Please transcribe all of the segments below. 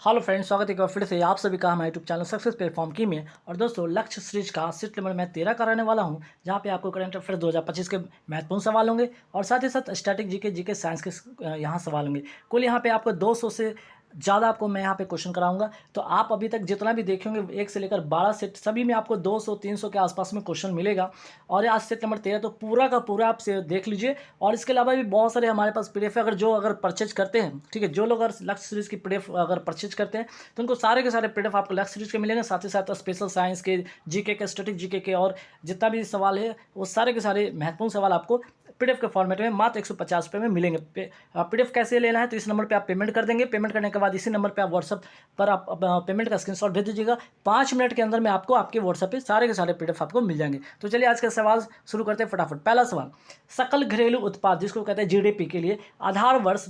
Hello friends, स्वागत है एक बार फिर से आप सभी का हमारे यूट्यूब चैनल सक्सेस प्लेटफॉर्म की में। और दोस्तों, लक्ष्य सीरीज का सीट नंबर मैं 13 का रहने वाला हूं, जहां पे आपको करंट अफेयर 2025 के महत्वपूर्ण सवाल होंगे और साथ ही साथ स्टैटिक जीके साइंस के यहां सवाल होंगे। कुल यहां पे आपको 200 से ज़्यादा आपको मैं यहाँ पे क्वेश्चन कराऊंगा। तो आप अभी तक जितना भी देखे होंगे 1 से लेकर 12 सेट, सभी में आपको 200-300 के आसपास में क्वेश्चन मिलेगा। और आज सेट नंबर 13 तो पूरा का पूरा आप से देख लीजिए। और इसके अलावा भी बहुत सारे हमारे पास पीडीएफ है, अगर परचेज करते हैं, ठीक है, जो लोग अगर लक्ष्य सीरीज की पीडीएफ अगर परचेज करते हैं तो उनको सारे के सारे पीडीएफ आपको लक्ष्य सीरीज के मिलेंगे। साथ ही साथ स्पेशल साइंस के, जीके के, स्टैटिक जीके के और जितना भी सवाल है वो सारे के सारे महत्वपूर्ण सवाल आपको पीडीएफ के फॉर्मेट में मात्र 150 रुपये में मिलेंगे। पीडीएफ कैसे लेना है, तो इस नंबर पे आप पेमेंट कर देंगे। पेमेंट करने के बाद इसी नंबर पे आप व्हाट्सअप पर आप पेमेंट का स्क्रीनशॉट भेज दीजिएगा। 5 मिनट के अंदर में आपको आपके व्हाट्सएप पे सारे के सारे पीडीएफ आपको मिल जाएंगे। तो चलिए आज का सवाल शुरू करते हैं फटाफट। पहला सवाल, सकल घरेलू उत्पाद जिसको कहते हैं जीडीपी के लिए आधार वर्ष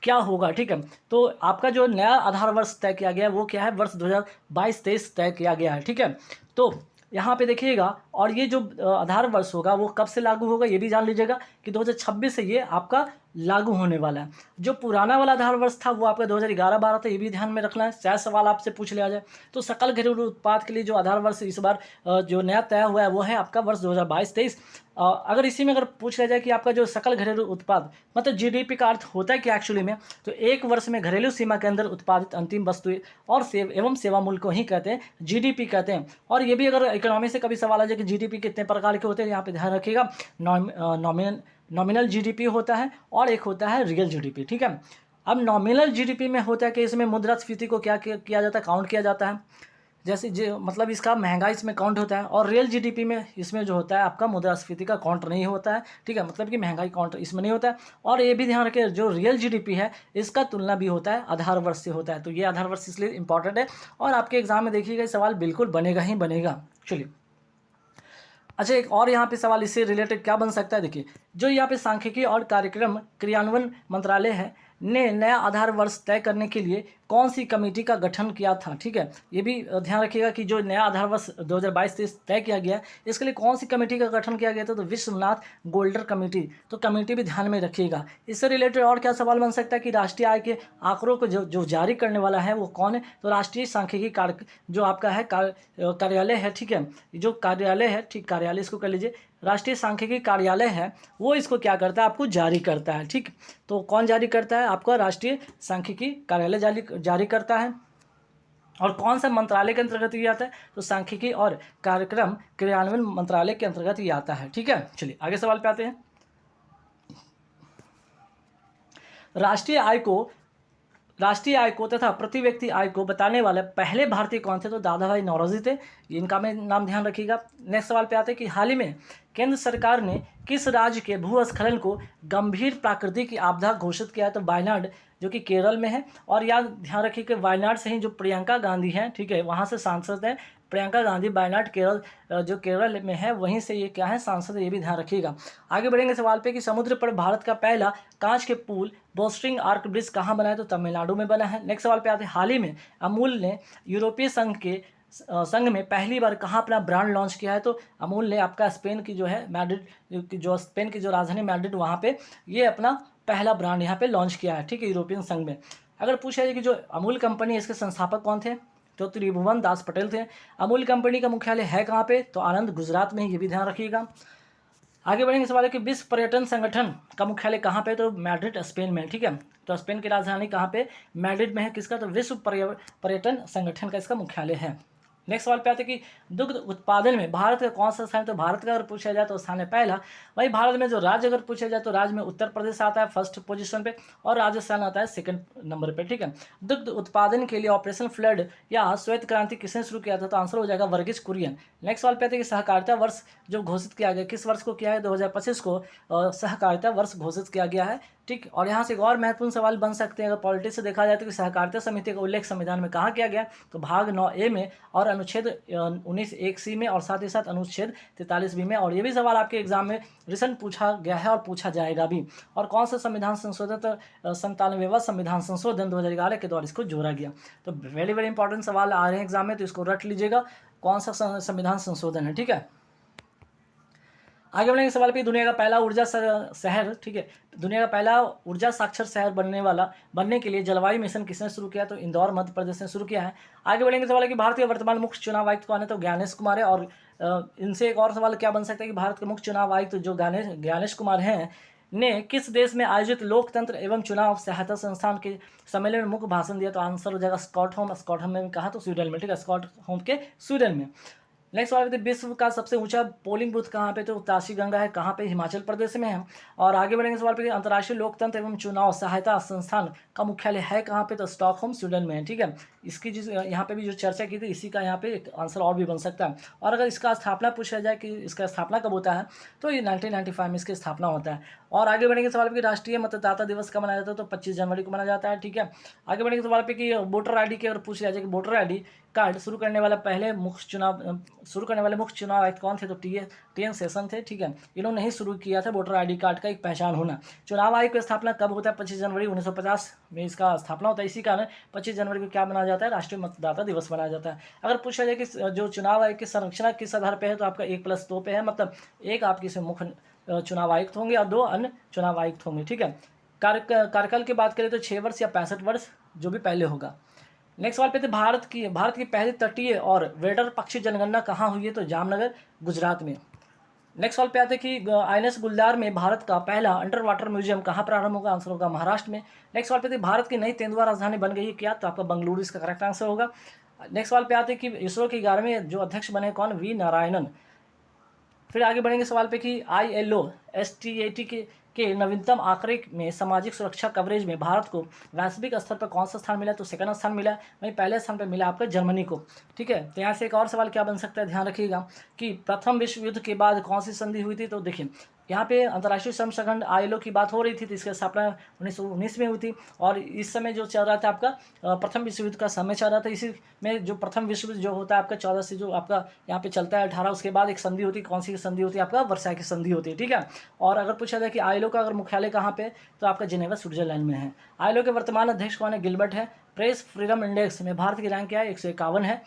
क्या होगा, ठीक है। तो आपका जो नया आधार वर्ष तय किया गया है वो क्या है, वर्ष 2022-23 तय किया गया है, ठीक है। तो यहाँ पे देखिएगा, और ये जो आधार वर्ष होगा वो कब से लागू होगा ये भी जान लीजिएगा कि 2026 से ये आपका लागू होने वाला है। जो पुराना वाला आधार वर्ष था वो आपका 2011-12 था, ये भी ध्यान में रखना है, शायद सवाल आपसे पूछ लिया जाए। तो सकल घरेलू उत्पाद के लिए जो आधार वर्ष इस बार जो नया तय हुआ है वो है आपका वर्ष 2022-23। अगर इसी में अगर पूछ लिया जाए कि आपका जो सकल घरेलू उत्पाद मतलब जीडीपी का अर्थ होता है कि एक्चुअली में, तो एक वर्ष में घरेलू सीमा के अंदर उत्पादित अंतिम वस्तु और सेवा मूल्य को ही कहते हैं जीडीपी कहते हैं। और ये भी अगर इकोनॉमी से कभी सवाल आ जाए कि जीडीपी कितने प्रकार के होते हैं, यहाँ पे ध्यान रखिएगा, नॉमिनल जीडीपी होता है और एक होता है रियल जीडीपी, ठीक है। अब नॉमिनल जीडीपी में होता है कि इसमें मुद्रास्फीति को क्या किया जाता है, काउंट किया जाता है, जैसे जो मतलब इसका महंगाई इसमें काउंट होता है। और रियल जीडीपी में इसमें जो होता है आपका मुद्रास्फीति का काउंट नहीं होता है, ठीक है, मतलब कि महंगाई काउंट इसमें नहीं होता है। और ये भी ध्यान रखें, जो रियल जीडीपी है इसका तुलना भी होता है आधार वर्ष से होता है। तो ये आधार वर्ष इसलिए इंपॉर्टेंट है और आपके एग्जाम में देखिएगा सवाल बिल्कुल बनेगा ही बनेगा। चलिए, अच्छा, एक और यहाँ पे सवाल इससे रिलेटेड क्या बन सकता है, देखिए, जो यहाँ पे सांख्यिकी और कार्यक्रम क्रियान्वयन मंत्रालय है ने नया आधार वर्ष तय करने के लिए कौन सी कमेटी का गठन किया था, ठीक है। ये भी ध्यान रखिएगा कि जो नया आधार वर्ष 2022-23 तय किया गया इसके लिए कौन सी कमेटी का गठन किया गया था, तो विश्वनाथ गोल्डर कमेटी। तो कमेटी भी ध्यान में रखिएगा। इससे रिलेटेड और क्या सवाल बन सकता है कि राष्ट्रीय आय के आंकड़ों को जो जारी करने वाला है वो कौन है, तो राष्ट्रीय सांख्यिकी जो आपका है कार्यालय है, ठीक है, जो कार्यालय है, ठीक, कार्यालय इसको कर लीजिए, राष्ट्रीय सांख्यिकी कार्यालय है, वो इसको क्या करता है, आपको जारी करता है, ठीक। तो कौन जारी करता है, आपका राष्ट्रीय सांख्यिकी कार्यालय जारी करता है। और कौन सा मंत्रालय के अंतर्गत ये आता है, तो सांख्यिकी और कार्यक्रम क्रियान्वयन मंत्रालय के अंतर्गत ये आता है, ठीक है। चलिए आगे सवाल पे आते हैं। राष्ट्रीय आय को तथा प्रति व्यक्ति आय को बताने वाले पहले भारतीय कौन थे, तो दादा भाई नौरोजी थे, इनका मैं नाम ध्यान रखिएगा। नेक्स्ट सवाल पे आते हैं कि हाल ही में केंद्र सरकार ने किस राज्य के भूस्खलन को गंभीर प्राकृतिक आपदा घोषित किया है, तो वायनाड जो कि केरल में है। और याद ध्यान रखिए कि वायनाड से ही जो प्रियंका गांधी हैं, ठीक है, वहाँ से सांसद हैं प्रियंका गांधी, वायनाड केरल, जो केरल में है वहीं से ये क्या है, सांसद है, ये भी ध्यान रखिएगा। आगे बढ़ेंगे सवाल पे कि समुद्र पर भारत का पहला कांच के पुल बोस्टरिंग आर्क ब्रिज कहाँ बना है, तो तमिलनाडु में बना है। नेक्स्ट सवाल पे आते हैं, हाल ही में अमूल ने यूरोपीय संघ में पहली बार कहाँ अपना ब्रांड लॉन्च किया है, तो अमूल ने आपका स्पेन की जो है मैड्रिड, जो स्पेन की जो राजधानी मैड्रिड, वहाँ पे ये अपना पहला ब्रांड यहाँ पे लॉन्च किया है, ठीक है, यूरोपियन संघ में। अगर पूछा जाए कि जो अमूल कंपनी है इसके संस्थापक कौन थे, तो त्रिभुवन दास पटेल थे। अमूल कंपनी का मुख्यालय है कहाँ पे, तो आनंद गुजरात में, ये भी ध्यान रखिएगा। आगे बढ़ेंगे सवाल है कि विश्व पर्यटन संगठन का मुख्यालय कहाँ पे, तो मैड्रिड स्पेन में, ठीक है। तो स्पेन की राजधानी कहाँ पे, मैड्रिड में है, किसका, तो विश्व पर्यटन संगठन का इसका मुख्यालय है। नेक्स्ट सवाल पे आते हैं कि दुग्ध उत्पादन में भारत का कौन सा स्थान है, तो भारत का अगर पूछा जाए तो स्थान है पहला। वही भारत में जो राज्य अगर पूछा जाए तो राज्य में उत्तर प्रदेश आता है फर्स्ट पोजीशन पे और राजस्थान आता है सेकंड नंबर पे, ठीक है। दुग्ध उत्पादन के लिए ऑपरेशन फ्लड या श्वेत क्रांति किसने शुरू किया था, तो आंसर हो जाएगा वर्गीज कुरियन। नेक्स्ट सवाल पे आते हैं कि सहकारिता वर्ष जो घोषित किया गया किस वर्ष को किया है, 2025 को सहकारिता वर्ष घोषित किया गया है, ठीक। और यहाँ से एक और महत्वपूर्ण सवाल बन सकते हैं अगर पॉलिटिक्स से देखा जाए तो कि सहकारिता समिति का उल्लेख संविधान में कहाँ किया गया, तो भाग 9A में और अनुच्छेद 19(1)(c) में और साथ ही साथ अनुच्छेद 43B में। और ये भी सवाल आपके एग्जाम में रिसेंट पूछा गया है और पूछा जाएगा भी। और कौन सा संविधान संशोधन, 97वां संविधान संशोधन 2011 के द्वारा इसको जोड़ा गया। तो वेरी वेरी इंपॉर्टेंट सवाल आ रहे हैं एग्जाम में, तो इसको रट लीजिएगा, कौन सा संविधान संशोधन है, ठीक है। आगे बढ़ेंगे सवाल पे, दुनिया का पहला ऊर्जा शहर, ठीक है, दुनिया का पहला ऊर्जा साक्षर शहर बनने के लिए जलवायु मिशन किसने शुरू किया? तो इंदौर मध्य प्रदेश ने शुरू किया है। आगे बढ़ेंगे सवाल है कि भारत के वर्तमान मुख्य चुनाव आयुक्त कौन है? तो ज्ञानेश कुमार है। और इनसे एक और सवाल क्या बन सकता है कि भारत के मुख्य चुनाव आयुक्त जो ज्ञानेश कुमार हैं ने किस देश में आयोजित लोकतंत्र एवं चुनाव सहायता संस्थान के सम्मेलन में मुख्य भाषण दिया? तो आंसर हो जाएगा स्कॉटहोम में कहा तो स्वीडन में, ठीक है, स्कॉटहोम के स्वीडन में। नेक्स्ट सवाल है, विश्व का सबसे ऊंचा पोलिंग बूथ कहाँ पे? तो ताशी गंगा है, कहाँ पे? हिमाचल प्रदेश में है। और आगे बढ़ेंगे सवाल पे, अंतर्राष्ट्रीय लोकतंत्र एवं चुनाव सहायता संस्थान का मुख्यालय है कहाँ पे? तो स्टॉकहोम स्वीडन में है, ठीक है। इसकी जिस यहाँ पे भी जो चर्चा की थी इसी का यहाँ पे एक आंसर और भी बन सकता है। और अगर इसका स्थापना पूछा जाए कि इसका स्थापना कब होता है, तो ये 1995 में इसकी स्थापना होता है। और आगे बढ़ेंगे सवाल पे, राष्ट्रीय मतदाता दिवस कब मनाया जाता है? तो 25 जनवरी को मनाया जाता है, ठीक है। आगे बढ़ेंगे सवाल पे कि वोटर आईडी की अगर पूछ लिया जाए कि वोटर आईडी कार्ड शुरू करने वाले मुख्य चुनाव आयुक्त कौन थे? तो टी एन सेशन थे, ठीक है। इन्होंने ही शुरू किया था वोटर आईडी कार्ड का एक पहचान होना। चुनाव आयोग की स्थापना कब होता है? 25 जनवरी 1950 में इसका स्थापना होता है। इसी कारण 25 जनवरी को क्या मनाया जाता है? राष्ट्रीय मतदाता दिवस मनाया जाता है। अगर पूछा जाए कि जो चुनाव आयोग की संरचना किस आधार पर है, तो आपका 1+2 पे है, मतलब एक आपकी से मुख्य चुनाव आयुक्त होंगे और 2 अन्य चुनाव आयुक्त होंगे, ठीक है। कार्यकाल की बात करें तो 6 वर्ष या 65 वर्ष, जो भी पहले होगा। नेक्स्ट सवाल पे थे, भारत की पहली तटीय और वेडर पक्षी जनगणना कहाँ हुई है? तो जामनगर, गुजरात में। नेक्स्ट सवाल पे आते हैं कि आईएनएस गुलदार में भारत का पहला अंडर वाटर म्यूजियम कहाँ प्रारंभ होगा? आंसर होगा महाराष्ट्र में। नेक्स्ट सवाल पे थे, भारत की नई तेंदुआ राजधानी बन गई है क्या? तो आपका बंगलुरु इसका करेक्ट आंसर होगा। नेक्स्ट सवाल पे आते हैं कि इसरो के 11वें जो अध्यक्ष बने कौन? वी नारायणन। फिर आगे बढ़ेंगे सवाल पे कि ILO STAT के नवीनतम आंकड़े में सामाजिक सुरक्षा कवरेज में भारत को वैश्विक स्तर पर कौन सा स्थान मिला? तो सेकंड स्थान मिला। वहीं पहले स्थान पर मिला आपका जर्मनी को, ठीक है। तो यहाँ से एक और सवाल क्या बन सकता है, ध्यान रखिएगा कि प्रथम विश्व युद्ध के बाद कौन सी संधि हुई थी? तो देखिए यहाँ पे अंतर्राष्ट्रीय श्रम संगठन ILO की बात हो रही थी, तो इसकी स्थापना 1919 में हुई थी। और इस समय जो चल रहा था आपका प्रथम विश्व युद्ध का समय चल रहा था। इसी में जो प्रथम विश्व युद्ध जो होता है आपका 14 से जो आपका यहाँ पे चलता है 18, उसके बाद एक संधि होती है। कौन सी संधि होती है? आपका वर्साई की संधि होती है, ठीक है। और अगर पूछा जाए कि ILO का अगर मुख्यालय कहाँ पे, तो आपका जिनेवा स्विट्जरलैंड में है। ILO के वर्तमान अध्यक्ष कौन है? गिलबर्ट है। प्रेस फ्रीडम इंडेक्स में भारत की रैंक क्या है? 151 है।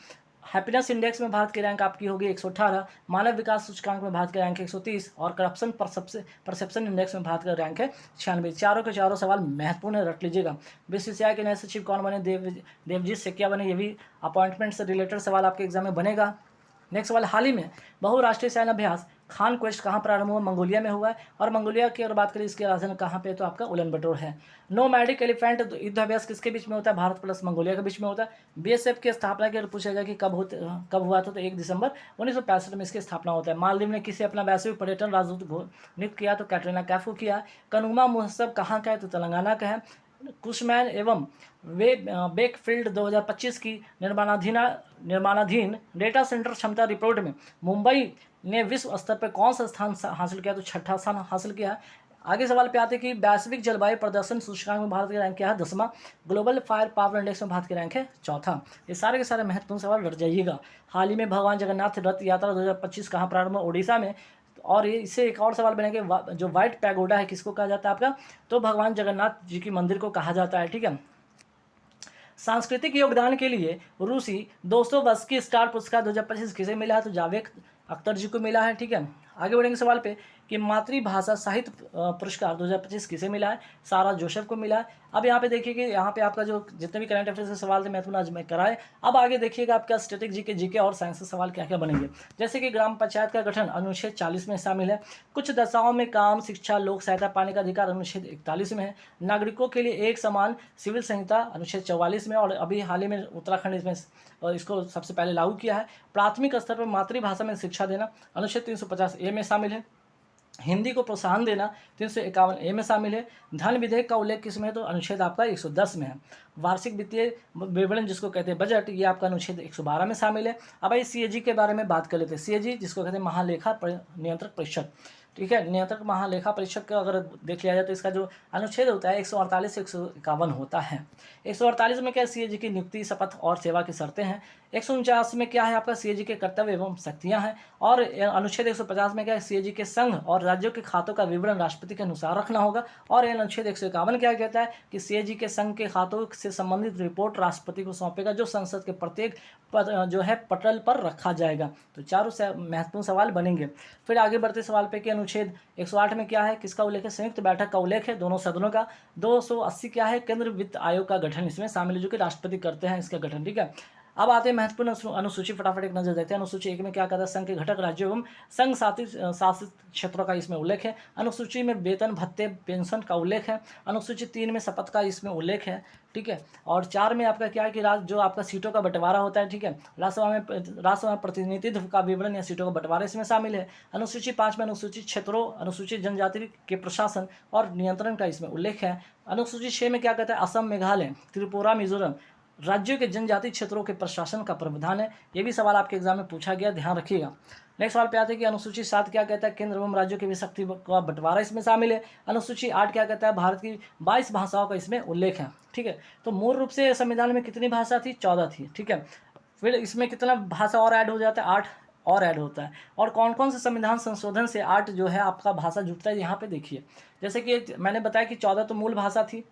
हैप्पीनेस इंडेक्स में भारत की रैंक आपकी होगी 118। मानव विकास सूचकांक में भारत की रैंक है 130। और करप्शन परसेप्शन इंडेक्स में भारत का रैंक है 96। चारों के चारों सवाल महत्वपूर्ण है, रट लीजिएगा। बीसीसीआई के नए सचिव कौन बने? देवजीत सेकिया बने। ये भी अपॉइंटमेंट से रिलेटेड सवाल आपके एग्जाम में बनेगा। नेक्स्ट सवाल, हाल ही में बहुराष्ट्रीय सैन्य अभ्यास खान क्वेस्ट कहाँ प्रारंभ हुआ? मंगोलिया में हुआ है। और मंगोलिया की अगर बात करें इसकी राजधानी कहाँ पे, तो आपका उलन बटोर है। नोमैडिक एलिफेंट युद्ध अभ्यास किसके बीच में होता है? भारत प्लस मंगोलिया के बीच में होता है। बीएसएफ की स्थापना की अगर पूछा जाए कि कब हुआ था, तो 1 दिसंबर 1965 में इसकी स्थापना होता है। मालदीव ने किसे अपना वैश्विक पर्यटन राजदूत नियुक्त किया? तो कैटरीना कैफ को किया। कनुमा महोत्सव कहाँ का है? तो तेलंगाना का है। कुशमैन एवं बेकफील्ड 2025 की निर्माणाधीन डेटा सेंटर क्षमता रिपोर्ट में मुंबई ने विश्व स्तर पर कौन सा स्थान हासिल किया? तो 6ठा स्थान हासिल किया है। आगे सवाल पे आते हैं कि वैश्विक जलवायु प्रदर्शन सूचकांक में भारत की रैंक क्या है? 10वां। ग्लोबल फायर पावर इंडेक्स में भारत की रैंक है 4था। ये सारे के सारे महत्वपूर्ण सवाल रट जाइएगा। हाल ही में भगवान जगन्नाथ रथ यात्रा 2025 कहाँ प्रारंभ हुआ? उड़ीसा में। और ये इससे एक और सवाल बनेगा, जो व्हाइट पैगोडा है किसको कहा जाता है आपका? तो भगवान जगन्नाथ जी की मंदिर को कहा जाता है, ठीक है। सांस्कृतिक योगदान के लिए रूसी 200 वर्ष की स्टार पुरस्कार 2025 किसे मिला है? तो जावेद अख्तर जी को मिला है, ठीक है। आगे बढ़ेंगे सवाल पे कि मातृभाषा साहित्य पुरस्कार 2025 किसे मिला है? सारा जोसेफ को मिला है। अब यहाँ पे देखिए कि यहाँ पे आपका जो जितने भी करंट अफेयर्स के सवाल थे महत्वपूर्ण आज मैं कराए। अब आगे देखिएगा आपका स्टैटिक जीके और साइंस के सवाल क्या क्या बनेंगे। जैसे कि ग्राम पंचायत का गठन अनुच्छेद 40 में शामिल है। कुछ दशाओं में काम, शिक्षा, लोक सहायता पाने का अधिकार अनुच्छेद 41 में है। नागरिकों के लिए एक समान सिविल संहिता अनुच्छेद 44 में। और अभी हाल ही में उत्तराखंड इसमें इसको सबसे पहले लागू किया है। प्राथमिक स्तर पर मातृभाषा में शिक्षा देना अनुच्छेद 350A में शामिल है। हिंदी को प्रोत्साहन देना 351A में शामिल है। धन विधेयक का उल्लेख किस में है? तो अनुच्छेद आपका 110 में है। वार्षिक वित्तीय विवरण जिसको कहते हैं बजट, ये आपका अनुच्छेद 112 में शामिल है। अब भाई CAG के बारे में बात कर लेते हैं। CAG जिसको कहते हैं महालेखा नियंत्रक परिषद, ठीक है। नियंत्रक महालेखा परीक्षक का अगर देख लिया जाए तो इसका जो अनुच्छेद होता है 148 से 151 होता है। 148 में क्या सीएजी की नियुक्ति, शपथ और सेवा की शर्तें हैं। 149 में क्या है आपका सीएजी के कर्तव्य एवं शक्तियां हैं। और अनुच्छेद 150 में क्या है सीएजी के संघ और राज्यों के खातों का विवरण राष्ट्रपति के अनुसार रखना होगा। और अनुच्छेद 151 क्या कहता है कि सीएजी के संघ के खातों से संबंधित रिपोर्ट राष्ट्रपति को सौंपेगा, जो संसद के प्रत्येक जो है पटल पर रखा जाएगा। तो चारों से महत्वपूर्ण सवाल बनेंगे। फिर आगे बढ़ते सवाल पे कि अनुच्छेद 108 में क्या है, किसका उल्लेख है, संयुक्त बैठक का उल्लेख है दोनों सदनों का। 280 क्या है, केंद्र वित्त आयोग का गठन इसमें शामिल है, जो कि राष्ट्रपति करते हैं इसका गठन। ठीक है। अब आते हैं महत्वपूर्ण अनुसूची, फटाफट एक नजर देते हैं। अनुसूची 1 में क्या कहता है, संघ के घटक राज्यों एवं संघ शासित क्षेत्रों का इसमें उल्लेख है। अनुसूची में वेतन भत्ते पेंशन का उल्लेख है। अनुसूची 3 में शपथ का इसमें उल्लेख है। ठीक है। और 4 में आपका क्या है कि जो आपका सीटों का बंटवारा होता है, ठीक है, राज्यसभा में प्रतिनिधित्व का विवरण या सीटों का बंटवारा इसमें शामिल है। अनुसूची 5 में अनुसूचित क्षेत्रों, अनुसूचित जनजाति के प्रशासन और नियंत्रण का इसमें उल्लेख है। अनुसूची 6 में क्या कहता है, असम, मेघालय, त्रिपुरा, मिजोरम राज्यों के जनजातीय क्षेत्रों के प्रशासन का प्रावधान है। ये भी सवाल आपके एग्जाम में पूछा गया, ध्यान रखिएगा। नेक्स्ट सवाल पे आते हैं कि अनुसूची 7 क्या कहता है, केंद्र एवं राज्यों के भी शक्ति का बंटवारा इसमें शामिल है। अनुसूची 8 क्या कहता है, भारत की 22 भाषाओं का इसमें उल्लेख है। ठीक है। तो मूल रूप से संविधान में कितनी भाषा थी, 14 थी। ठीक है। फिर इसमें कितना भाषा और ऐड हो जाता है, 8 और ऐड होता है। और कौन कौन से संविधान संशोधन से 8 जो है आपका भाषा जुड़ता है, यहाँ पे देखिए। जैसे कि मैंने बताया कि 14 तो मूल भाषा थी,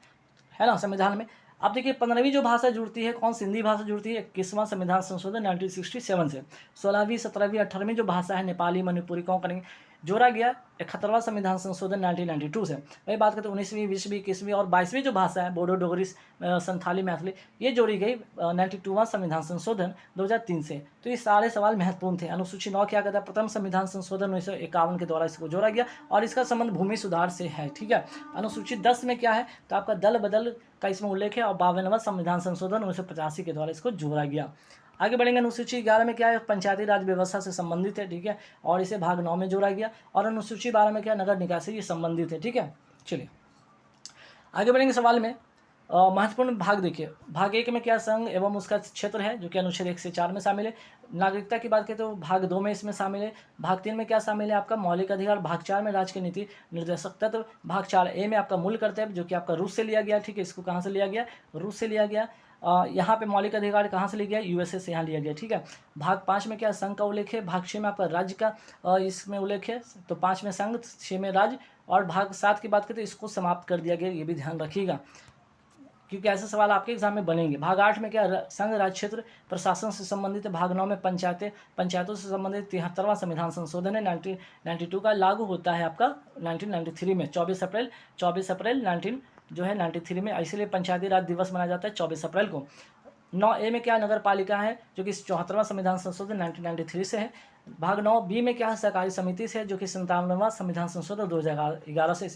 है ना, संविधान में। अब देखिए 15वीं जो भाषा जुड़ती है, कौन सी, हिंदी भाषा जुड़ती है 21वां संविधान संशोधन 1967 से। 16वीं, 17वीं, 18वीं जो भाषा है नेपाली, मणिपुरी, कोंकणी जोड़ा गया 71वां संविधान संशोधन 1992 से। वही बात करते हैं 19वीं, 20वीं, 21वीं और 22वीं जो भाषा है, बोडो, डोगरी, संथाली, मैथिली, ये जोड़ी गई 92वां संविधान संशोधन 2003 से। तो ये सारे सवाल महत्वपूर्ण थे। अनुसूची 9 क्या कहता है, प्रथम संविधान संशोधन 1951 के द्वारा इसको जोड़ा गया और इसका संबंध भूमि सुधार से है। ठीक है। अनुसूची 10 में क्या है, तो आपका दल बदल का इसमें उल्लेख है और 52वां संविधान संशोधन 1985 के द्वारा इसको जोड़ा गया। आगे बढ़ेंगे। अनुसूची 11 में क्या है, पंचायती राज व्यवस्था से संबंधित है। ठीक है। और इसे भाग 9 में जोड़ा गया। और अनुसूची 12 में क्या, नगर निकाय से ये संबंधित है। ठीक है। चलिए आगे बढ़ेंगे सवाल में। महत्वपूर्ण भाग देखिए, भाग 1 में क्या, संघ एवं उसका क्षेत्र है, जो कि अनुच्छेद 1 से 4 में शामिल है। नागरिकता की बात करें तो भाग 2 में इसमें शामिल है। भाग 3 में क्या शामिल है, आपका मौलिक अधिकार। भाग 4 में राज्य की नीति निर्देशक तत्व। भाग 4A में आपका मूल कर्तव्य, जो कि आपका रूस से लिया गया। ठीक है। इसको कहाँ से लिया गया, रूस से लिया गया। यहाँ पे मौलिक अधिकार कहाँ से लिया गया, यूएसए से यहाँ लिया गया। ठीक है। भाग 5 में क्या, संघ का उल्लेख है। भाग 6 में आपका राज्य का इसमें उल्लेख है। तो 5 में संघ, 6 में राज्य। और भाग 7 की बात करें तो इसको समाप्त कर दिया गया, ये भी ध्यान रखिएगा, क्योंकि ऐसे सवाल आपके एग्जाम में बनेंगे। भाग 8 में क्या, संघ राज्य क्षेत्र प्रशासन से संबंधित है। भाग 9 में पंचायतों से संबंधित 73वां संविधान संशोधन है 1992 का, लागू होता है आपका 1993 में 24 अप्रैल 19 जो है 93 में। इसलिए पंचायती राज दिवस मनाया जाता है 24 अप्रैल को। 9A में क्या, नगर पालिका है, जो कि 74वां संविधान संशोधन 1993 से है। भाग 9B में क्या है, सहकारी समिति से है, जो कि 57वां संविधान संशोधन 2011 से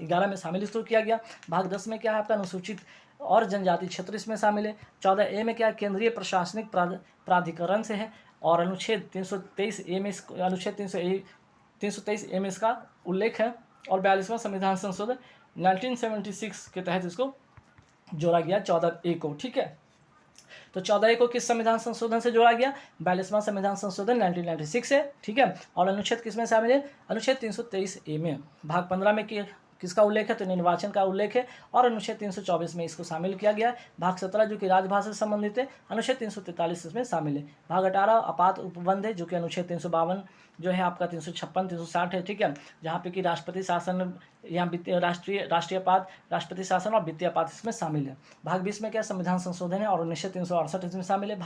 11 में शामिल इसको किया गया। भाग 10 में क्या है, आपका अनुसूचित और जनजाति क्षेत्र इसमें शामिल है। 14A में क्या है, केंद्रीय प्रशासनिक प्राधिकरण से है। और अनुच्छेद 323A में अनुच्छेद 323A में इसका उल्लेख है। और 42वां संविधान संशोधन 1976 के तहत इसको जोड़ा गया 14A को। ठीक है। तो 14A को किस संविधान संशोधन से जोड़ा गया, 42वां संविधान संशोधन 1996 से। ठीक है। और अनुच्छेद किसमें शामिल है, अनुच्छेद 323A में। भाग 15 में किसका उल्लेख है, तो निर्वाचन का उल्लेख है। और अनुच्छेद 324 में इसको शामिल किया गया है। भाग 17 जो कि राजभाषा से संबंधित है, अनुच्छेद 343 इसमें शामिल है। भाग 18 आपात उपबंध है, जो कि अनुच्छेद 352 जो है आपका 356, 360 है। ठीक है। जहाँ पे कि राष्ट्रपति शासन या वित्तीय राष्ट्रीय आपात, राष्ट्रपति शासन और वित्तीय आपात इसमें शामिल है। भाग 20 में क्या, संविधान संशोधन है और अनुच्छेद 368 इसमें शामिल है।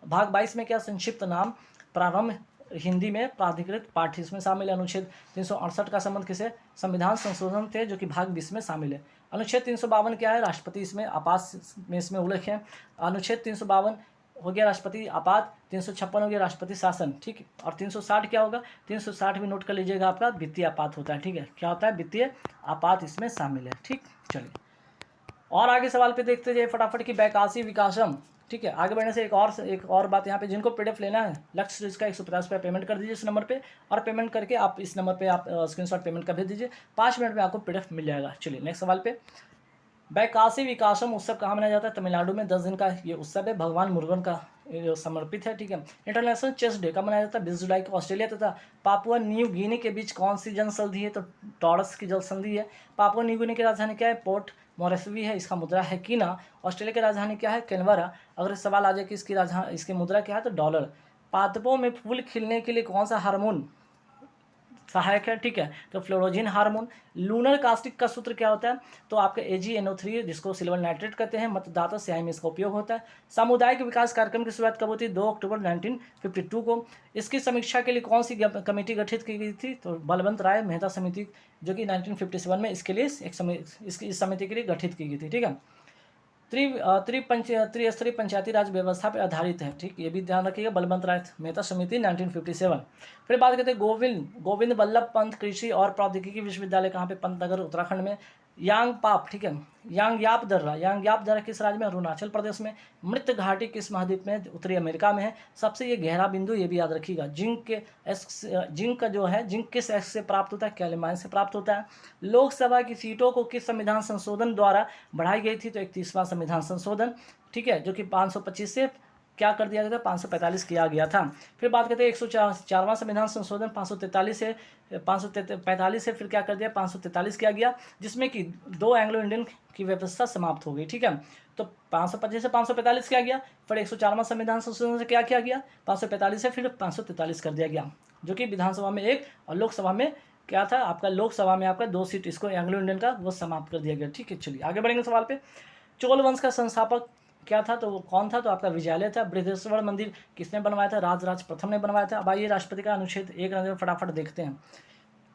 भाग 22 में क्या, संक्षिप्त नाम प्रारंभ हिंदी में प्राधिकृत पाठ्य इसमें शामिल है। अनुच्छेद 368 का संबंध किसे, संविधान संशोधन थे, जो कि भाग 20 में शामिल है। अनुच्छेद 352 क्या है, राष्ट्रपति इसमें आपात में इसमें उल्लेख है। अनुच्छेद 352 हो गया राष्ट्रपति आपात, 356 हो गया राष्ट्रपति शासन। ठीक है। और 360 क्या होगा, 360 भी नोट कर लीजिएगा, आपका वित्तीय आपात होता है। ठीक है। क्या होता है, वित्तीय आपात इसमें शामिल है। ठीक। चलिए और आगे सवाल पे देखते जाइए फटाफट की बैकासी विकासम। ठीक है। आगे बढ़ने से एक और बात यहाँ पे, जिनको पीडीएफ लेना है लक्ष्य सीरीज का 150 रुपया पेमेंट कर दीजिए इस नंबर पे। और पेमेंट करके आप इस नंबर पे आप स्क्रीनशॉट पेमेंट कर भेज दीजिए, 5 मिनट में आपको पीडीएफ मिल जाएगा। चलिए नेक्स्ट सवाल पे, वैकासी विकासम उत्सव कहाँ मनाया जाता है? तमिलनाडु में 10 दिन का ये उत्सव है, भगवान मुरुगन का ये समर्पित है, ठीक है। इंटरनेशनल चेस डे कब मनाया जाता है? 20 जुलाई को ऑस्ट्रेलिया तथा पापुआ न्यू गिनी के बीच कौन सी जल संधि है? तो टॉरस की जल संधि है। पापुआ न्यू गिनी की राजधानी क्या है? पोर्ट मोरेस्बी है, इसका मुद्रा है कीना। ऑस्ट्रेलिया की राजधानी क्या है? कैनबरा। अगर सवाल आ जाए कि इसकी राजधानी इसकी मुद्रा क्या है, तो डॉलर। पादपों में फूल खिलने के लिए कौन सा हार्मोन सहायक है? ठीक है, तो फ्लोरोजिन हार्मोन। लूनर कास्टिक का सूत्र क्या होता है? तो आपका AgNO3, जिसको सिल्वर नाइट्रेट कहते हैं, मतदाता स्याही में इसका उपयोग होता है। सामुदायिक विकास कार्यक्रम की शुरुआत कब होती है? 2 अक्टूबर 1952 को। इसकी समीक्षा के लिए कौन सी कमेटी गठित की गई थी? तो बलवंत राय मेहता समिति, जो कि 1957 में इसके लिए इस समिति के लिए गठित की गई थी, ठीक है। त्रिस्तरीय पंचायती राज व्यवस्था पर आधारित है, ठीक, ये भी ध्यान रखिएगा। बलवंत राय मेहता समिति 1957। फिर बात करते हैं गोविंद वल्लभ पंत कृषि और प्रौद्योगिकी विश्वविद्यालय कहाँ पे? पंतनगर उत्तराखंड में। यांगपाप, ठीक है। यांगयाप दर्रा किस राज्य में? अरुणाचल प्रदेश में। मृत घाटी किस महाद्वीप में? उत्तरी अमेरिका में है। सबसे ये गहरा बिंदु ये भी याद रखिएगा। जिंक का जो है, जिंक किस एक्स से प्राप्त होता है? कैलेमाइन से प्राप्त होता है। लोकसभा की सीटों को किस संविधान संशोधन द्वारा बढ़ाई गई थी? तो 31वां संविधान संशोधन, ठीक है, जो कि 525 से क्या कर दिया गया था? 545 किया गया था। फिर बात करते हैं 104वां संविधान संशोधन 543 से 545 से फिर क्या कर दिया? 543 किया गया, जिसमें कि 2 एंग्लो इंडियन की व्यवस्था समाप्त हो गई, ठीक है। तो 525 से 545 किया गया, फिर 104वां संविधान संशोधन से क्या किया गया? 545 से फिर 543 कर दिया गया, जो कि विधानसभा में 1 और लोकसभा में क्या था आपका? लोकसभा में आपका 2 सीट इसको एंग्लो इंडियन का वो समाप्त कर दिया गया, ठीक है। चलिए आगे बढ़ेंगे सवाल पे। चोल वंश का संस्थापक क्या था? तो वो कौन था? तो आपका विजयालय था। बृहदेश्वर मंदिर किसने बनवाया था? राजराज प्रथम ने बनवाया था। अब आइए राष्ट्रपति का अनुच्छेद 1 नजर फटाफट देखते हैं।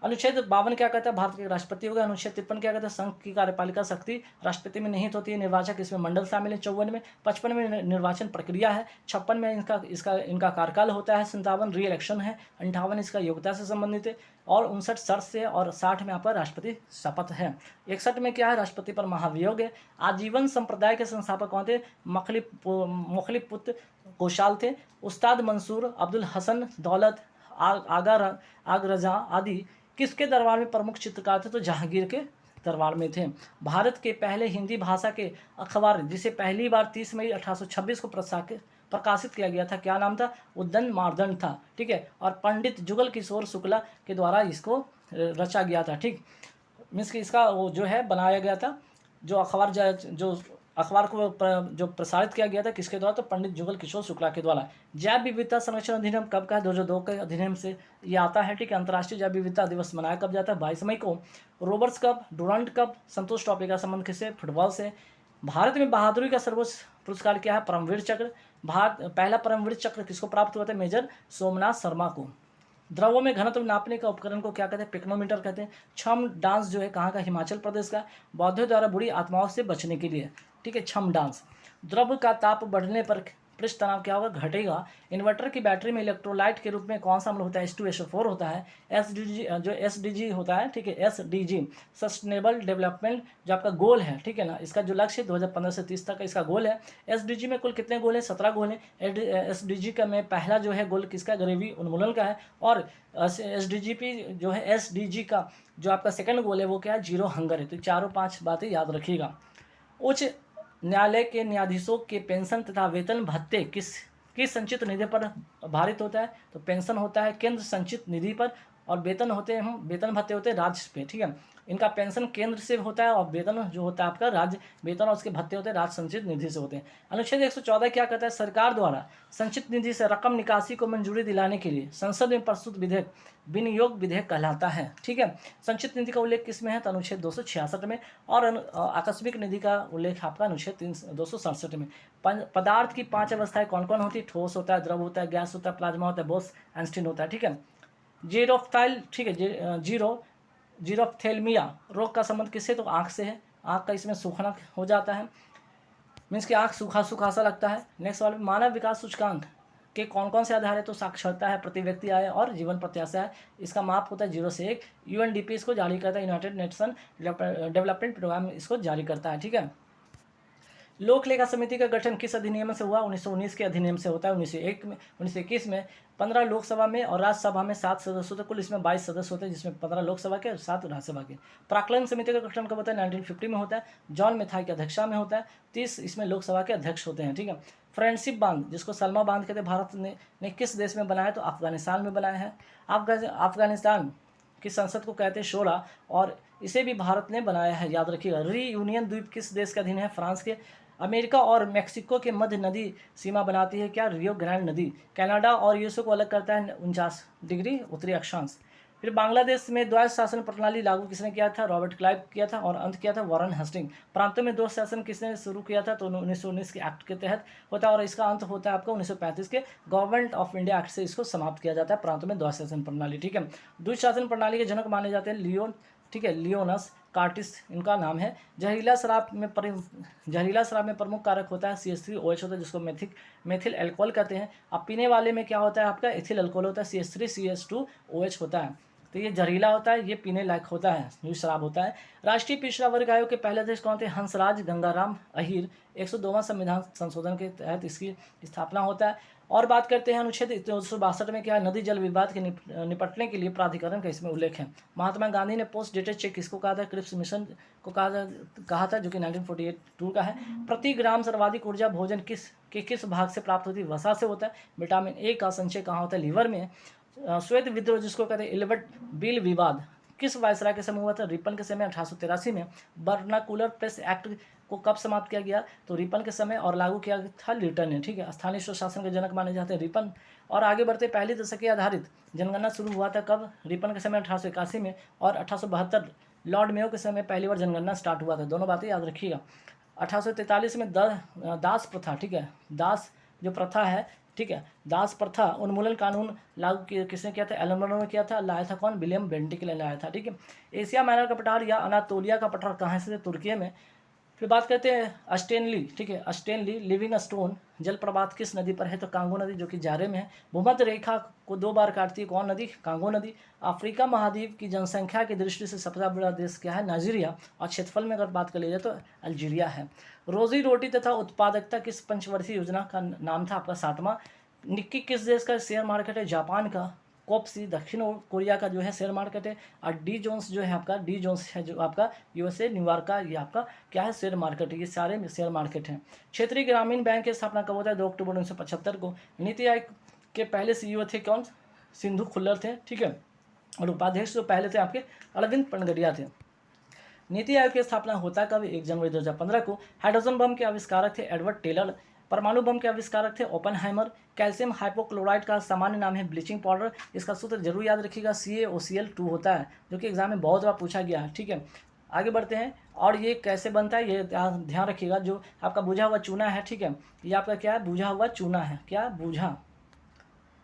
अनुच्छेद 52 क्या कहता है? भारत के राष्ट्रपति हो गए। अनुच्छेद 53 क्या कहता है? संघ की कार्यपालिका शक्ति राष्ट्रपति में निहित होती है। निर्वाचक इसमें मंडल शामिल है। 54 में। 55 में निर्वाचन प्रक्रिया है। 56 में इनका कार्यकाल होता है। 57 री इलेक्शन है। 58 इसका योग्यता से संबंधित है। और 59 शर्त से, और 60 में आपका राष्ट्रपति शपथ है। 61 में क्या है? राष्ट्रपति पर महाभियोग है। आजीवन संप्रदाय के संस्थापक कौन थे? मुखलिफ पुत्र कोशाल थे। उस्ताद मंसूर, अब्दुल हसन दौलत, आग रजा आदि किसके दरबार में प्रमुख चित्रकार थे? तो जहांगीर के दरबार में थे। भारत के पहले हिंदी भाषा के अखबार जिसे पहली बार 30 मई 1826 को प्रकाशित किया गया था, क्या नाम था? उद्दंड मार्दंड था, ठीक है। और पंडित जुगल किशोर शुक्ला के द्वारा इसको रचा गया था, ठीक। मीन्स कि इसका वो जो है बनाया गया था, जो अखबार को जो प्रसारित किया गया था किसके द्वारा? तो पंडित जुगल किशोर शुक्ला के द्वारा। जैव विविधता संरक्षण अधिनियम कब का है? 2002 के अधिनियम से ये आता है, ठीक है। अंतर्राष्ट्रीय जैव विविधता दिवस मनाया कब जाता है? 22 मई को। रोबर्ट्स कप, डुरंट कप, संतोष ट्रॉफी का संबंध किससे? फुटबॉल से। भारत में बहादुरी का सर्वोच्च पुरस्कार क्या है? परमवीर चक्र। पहला परमवीर चक्र किसको प्राप्त हुआ था? मेजर सोमनाथ शर्मा को। द्रव्यों में घनत्व नापने का उपकरण को क्या कहते हैं? पिक्नोमीटर कहते हैं। छम डांस जो है कहाँ का? हिमाचल प्रदेश का। बौद्धों द्वारा बुरी आत्माओं से बचने के लिए, ठीक है, छम डांस। द्रव्य का ताप बढ़ने पर पृष्ठ तनाव क्या होगा? घटेगा। इन्वर्टर की बैटरी में इलेक्ट्रोलाइट के रूप में कौन सा अम्ल होता है? H2SO4 होता है। SDG होता है, ठीक है, SDG सस्टेनेबल डेवलपमेंट जो आपका गोल है, ठीक है ना, इसका जो लक्ष्य 2015 से 30 तक का इसका गोल है। SDG में कुल कितने गोल हैं? 17 गोल हैं। SDG का में पहला जो है गोल किसका? गरीबी उन्मूलन का है। और SDG का जो आपका सेकंड गोल है वो क्या है? 0 हंगर है। तो 4-5 बातें याद रखिएगा। उच्च न्यायालय के न्यायाधीशों के पेंशन तथा वेतन भत्ते किस संचित निधि पर आधारित होता है? तो पेंशन होता है केंद्र संचित निधि पर, और वेतन भत्ते होते हैं राज्य पे, ठीक है। इनका पेंशन केंद्र से होता है, और वेतन जो होता है आपका राज्य वेतन, और उसके भत्ते होते हैं राज्य संचित निधि से होते हैं। अनुच्छेद 114 क्या कहता है? सरकार द्वारा संचित निधि से रकम निकासी को मंजूरी दिलाने के लिए संसद में प्रस्तुत विधेयक विनियोग विधेयक कहलाता है, ठीक है। संचित निधि का उल्लेख किसमें है? तो अनुच्छेद 266 में। और आकस्मिक निधि का उल्लेख आपका अनुच्छेद 267 में। पदार्थ की 5 अवस्थाएं कौन कौन होती है? ठोस होता है, द्रव होता है, गैस होता है, प्लाज्मा होता है, बोस एंस्टीन होता है, ठीक है। जीरोफ्थाइल, ठीक है, जीरोफ्थेल्मिया रोग का संबंध किससे? तो आँख से है। आँख का इसमें सूखना हो जाता है, मीन्स कि आँख सूखा सा लगता है। नेक्स्ट वाले मानव विकास सूचकांक के कौन कौन से आधार है? तो साक्षरता है, प्रति व्यक्ति आय और जीवन प्रत्याशा है। इसका माप होता है 0 से 1। UNDP इसको जारी करता है, यूनाइटेड नेशन डेवलपमेंट प्रोग्राम इसको जारी करता है, ठीक है। लोक लेखा समिति का गठन किस अधिनियम से हुआ? 1919 के अधिनियम से होता है। 1901 में 1921 में 15 लोकसभा में और राज्यसभा में 7 सदस्य होते, कुल इसमें 22 सदस्य होते हैं, जिसमें 15 लोकसभा के और 7 राज्यसभा के। प्राक्कलन समिति का गठन कब होता है? 1950 में होता है। जॉन मेथाई की अध्यक्षता में होता है। 30 इसमें लोकसभा के अध्यक्ष होते हैं, ठीक है। फ्रेंडशिप बांध, जिसको सलमा बांध कहते हैं, भारत ने किस देश में बनाया? तो अफगानिस्तान में बनाया है। अफगानिस्तान की संसद को कहते हैं शोरा, और इसे भी भारत ने बनाया है, याद रखिएगा। रीयूनियन द्वीप किस देश के अधीन है? फ्रांस के। अमेरिका और मेक्सिको के मध्य नदी सीमा बनाती है क्या? रियो ग्रांड नदी। कनाडा और यूएसए को अलग करता है 49 डिग्री उत्तरी अक्षांश। फिर बांग्लादेश में द्वैध शासन प्रणाली लागू किसने किया था? रॉबर्ट क्लाइव किया था, और अंत किया था वॉरेन हेस्टिंग। प्रांतों में दो शासन किसने शुरू किया था? तो 1919 के एक्ट के तहत होता है, और इसका अंत होता है आपका 1935 के गवर्नमेंट ऑफ इंडिया एक्ट से इसको समाप्त किया जाता है, प्रांतों में द्वैध शासन प्रणाली, ठीक है। द्वैध शासन प्रणाली के जनक माने जाते हैं लियोन, ठीक है, लियोनस कार्टिस इनका नाम है। जहरीला शराब में प्रमुख कारक होता है CH3OH होता है, जिसको मेथिल अल्कोहल कहते हैं। अब पीने वाले में क्या होता है आपका? एथिल अल्कोहल होता है, CH3CH2OH होता है। तो ये जहरीला होता है, ये पीने लायक होता है, जो शराब होता है। राष्ट्रीय पिछड़ा वर्ग आयोग के पहले अध्यक्ष कौन थे? हंसराज गंगाराम अहीर। 102वां संविधान संशोधन के तहत इसकी स्थापना होता है। और बात करते हैं अनुच्छेद 262 में क्या है? नदी जल विवाद के निपटने के लिए प्राधिकरण का इसमें उल्लेख है। महात्मा गांधी ने पोस्ट डेटेड चेक किसको कहा था? क्रिप्स मिशन को कहा था, जो कि 1942 का है। प्रति ग्राम सर्वाधिक ऊर्जा भोजन किस भाग से प्राप्त होती है? वसा से होता है। विटामिन ए का संचय कहाँ होता है? लीवर में। श्वेत विद्रोह जिसको कहते हैं इल्बर्ट बिल विवाद किस वायसराय के समय हुआ था? रिपन के समय 1883 में। बर्नाकुलर प्रेस एक्ट को कब समाप्त किया गया? तो रिपन के समय, और लागू किया था लिटन ने, ठीक है। स्थानीय स्वशासन के जनक माने जाते हैं रिपन। और आगे बढ़ते, पहली दशकीय आधारित जनगणना शुरू हुआ था कब? रिपन के समय 1881 में, और 1872 लॉर्ड मेयो के समय पहली बार जनगणना स्टार्ट हुआ था। दोनों बातें याद रखिएगा। 1843 में दास प्रथा, ठीक है, दास जो प्रथा है, ठीक है, दास प्रथा उन्मूलन कानून लागू किसने किया था? एलन ने किया था। लाया था कौन? विलियम बेंटिक ने लाया था, ठीक है। एशिया माइनर का पठार या अनातोलिया का पठार कहाँ से? तुर्की में। फिर बात करते हैं अस्टेनली, ठीक है, अस्टेनली लिविंग स्टोन जलप्रपात किस नदी पर है? तो कांगो नदी, जो कि जारे में है। भूमध्य रेखा को 2 बार काटती है कौन नदी? कांगो नदी। अफ्रीका महाद्वीप की जनसंख्या की दृष्टि से सबसे बड़ा देश क्या है? नाइजीरिया। और क्षेत्रफल में अगर बात कर ली जाए तो अल्जीरिया है। रोजी रोटी तथा उत्पादकता किस पंचवर्षीय योजना का नाम था आपका? 7वां। निक्की किस देश का शेयर मार्केट है? जापान का। कोप्सी दक्षिण कोरिया का जो है शेयर मार्केट है। और डी जोन्स जो है आपका, डी जोन्स है जो आपका यूएसए न्यूयॉर्क का, ये आपका क्या है? शेयर मार्केट है। ये सारे शेयर मार्केट हैं। क्षेत्रीय ग्रामीण बैंक की स्थापना कब होता है? 2 अक्टूबर 1975 को। नीति आयोग के पहले CEO थे कौन? सिंधु खुल्लर थे, ठीक है। और उपाध्यक्ष जो पहले थे आपके अरविंद पनगड़िया थे। नीति आयोग की स्थापना होता कब? 1 जनवरी 2015 को। हाइड्रोजन बम के आविष्कारक थे एडवर्ड टेलर। परमाणु बम के आविष्कारक थे ओपेनहाइमर। कैल्शियम हाइपोक्लोराइड का सामान्य नाम है ब्लीचिंग पाउडर। इसका सूत्र जरूर याद रखिएगा, CaOCl2 होता है, जो कि एग्जाम में बहुत बार पूछा गया है, ठीक है। आगे बढ़ते हैं। और ये कैसे बनता है ये ध्यान रखिएगा। जो आपका बुझा हुआ चूना है, ठीक है, ये आपका क्या है? बुझा हुआ चूना है। क्या? बुझा,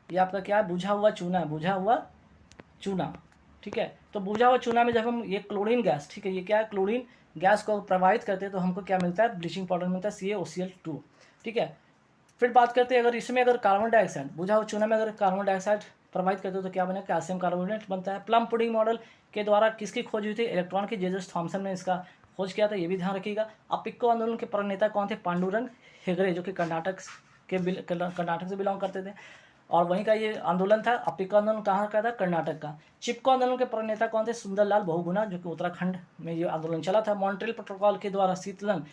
ये आपका क्या है? बुझा हुआ चूना है, बुझा हुआ चूना, ठीक है। तो बुझा हुआ चूना में जब हम ये क्लोरीन गैस, ठीक है, ये क्या है? क्लोरीन गैस को प्रवाहित करते हैं तो हमको क्या मिलता है? ब्लीचिंग पाउडर मिलता है, CaOCl2, ठीक है। फिर बात करते हैं, अगर इसमें अगर कार्बन डाइऑक्साइड, बुझा हुआ चूना में अगर कार्बन डाइऑक्साइड प्रवाहित करते हो तो क्या बने? कैल्शियम कार्बोनेट बनता है। प्लम पुडिंग मॉडल के द्वारा किसकी खोज हुई थी? इलेक्ट्रॉन की। जेजस थॉमसन ने इसका खोज किया था, ये भी ध्यान रखिएगा। अपिक्को आंदोलन के प्रणेता कौन थे? पांडुरंग हेगड़े, जो कि कर्नाटक से बिलोंग करते थे, और वहीं का ये आंदोलन था। अपिक्को आंदोलन कहाँ का था? कर्नाटक का। चिपको आंदोलन के प्रणेता कौन थे? सुंदरलाल बहुगुणा, जो कि उत्तराखंड में ये आंदोलन चला था। मॉन्ट्रियल प्रोटोकॉल के द्वारा शीतलन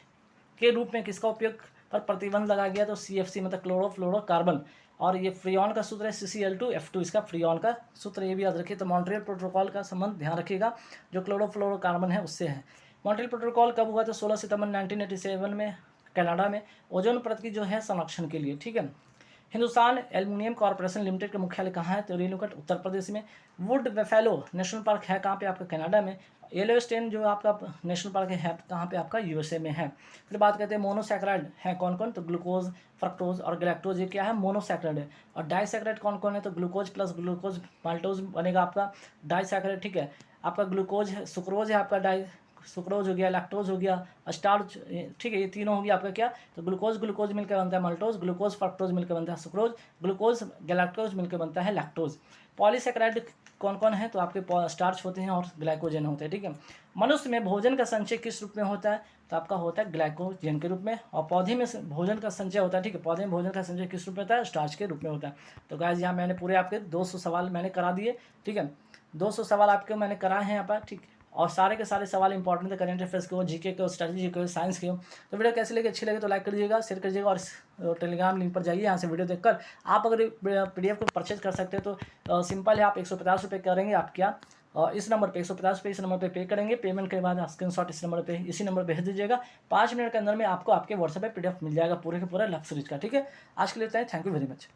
के रूप में किसका उपयोग पर प्रतिबंध लगाया गया? तो CFC मतलब क्लोरोफ्लोरोकार्बन। और ये फ्रियॉन का सूत्र है CCl2F2, इसका फ्रियॉन का सूत्र, ये भी याद रखिए। तो मॉन्ट्रियल प्रोटोकॉल का संबंध ध्यान रखिएगा, जो क्लोरोफ्लोरोकार्बन है उससे है। मॉन्ट्रियल प्रोटोकॉल कब हुआ? तो 16 सितंबर 1987 में कनाडा में, ओजोन परत की जो है संरक्षण के लिए, ठीक है। हिंदुस्तान एल्युमिनियम कॉर्पोरेशन लिमिटेड का मुख्यालय कहाँ है? तो रेणुकट, उत्तर प्रदेश में। वुड बेफेलो नेशनल पार्क है कहाँ पे? आपका कनाडा में। येलोस्टोन जो आपका नेशनल पार्क है कहाँ पे? आपका USA में है। फिर बात करते हैं मोनोसैकराइड है कौन कौन? तो ग्लूकोज, फ्रक्टोज और गैलेक्टोज, ये क्या है? मोनोसैकराइड है। और डाइसैकराइड कौन कौन है? तो ग्लूकोज प्लस ग्लूकोज माल्टोज बनेगा आपका डाइसैकराइड, ठीक है। आपका ग्लूकोज है, सुक्रोज है आपका सुक्रोज हो गया, लैक्टोज हो गया, स्टार्च, ठीक है, ये तीनों हो गया आपका क्या, तो ग्लूकोज मिलकर बनता है मल्टोज, ग्लूकोज फ्रक्टोज मिलकर बनता है सुक्रोज, ग्लूकोज गैलेक्टोज मिलकर बनता है लैक्टोज। पॉलीसेकेराइड कौन कौन है, तो आपके स्टार्च होते हैं और ग्लाइकोजन होते हैं, ठीक है। मनुष्य में भोजन का संचय किस रूप में होता है, तो आपका होता है ग्लाइकोजन के रूप में। और पौधे में भोजन का संचय होता है, ठीक है, पौधे में भोजन का संचय किस रूप में होता है, स्टार्च के रूप में होता है। तो गाइस यहाँ मैंने पूरे आपके 200 सवाल मैंने करा दिए, ठीक है, 200 सवाल आपके मैंने कराए हैं यहाँ पर, ठीक। और सारे के सारे सवाल इंपॉर्टेंट थे, करेंट अफेयर्स के हो, जीके के हो, स्ट्रेटजी के हो, साइंस के हो। तो वीडियो कैसे लगे, अच्छी लगे तो लाइक कर दीजिएगा, शेयर कर दीजिएगा, और टेलीग्राम लिंक पर जाइए, यहाँ से वीडियो देखकर आप अगर PDF को परचेज कर सकते हो तो सिंपल है, आप 150 रुपये करेंगे, आप क्या इस नंबर पे 150 रुपये इस नंबर पे पे करेंगे, पेमेंट के बाद स्क्रीनशॉट इसी नंबर पे भेज दीजिएगा। 5 मिनट के अंदर में आपको आपके व्हाट्सएप पे PDF मिल जाएगा पूरे के पूरा लक्ष्य रीच का, ठीक है। आज के लिए इतना ही, थैंक यू वेरी मच।